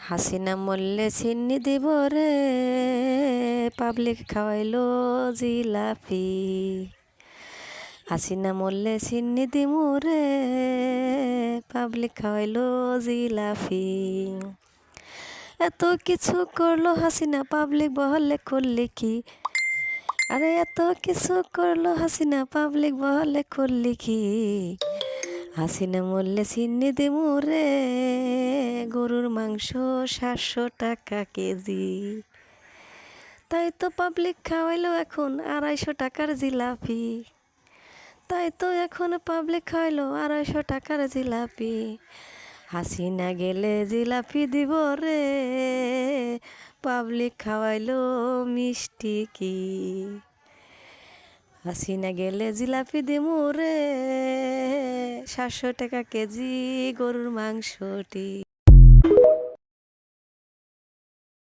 হাসিনা মরলে চিনি দিব রে, পাবলিক খাওয়াইলো জিলাপি। হাসিনা মরলে চিনি দিমু রে, পাবলিক খাওয়াইলো জিলাপি। এত কিছু করলো হাসিনা, পাবলিক বহলে করলে কি? আরে এত কিছু করলো হাসিনা, পাবলিক বহলে করলে কি? হাসিনা মরলে চিনি দিমু রে, গরুর মাংস 700 টাকা কেজি। তাই তো পাবলিক খাওয়াইলো এখন 250 টাকার জিলাপি। তাই তো এখন পাবলিক খাওয়াইলো 250 টাকার জিলাপি। হাসিনা গেলে জিলাপি দিব রে, পাবলিক খাওয়াইলো মিষ্টি কি? হাসিনা গেলে জিলাপি দিমু রে, 700 টাকা কেজি গরুর মাংসটি।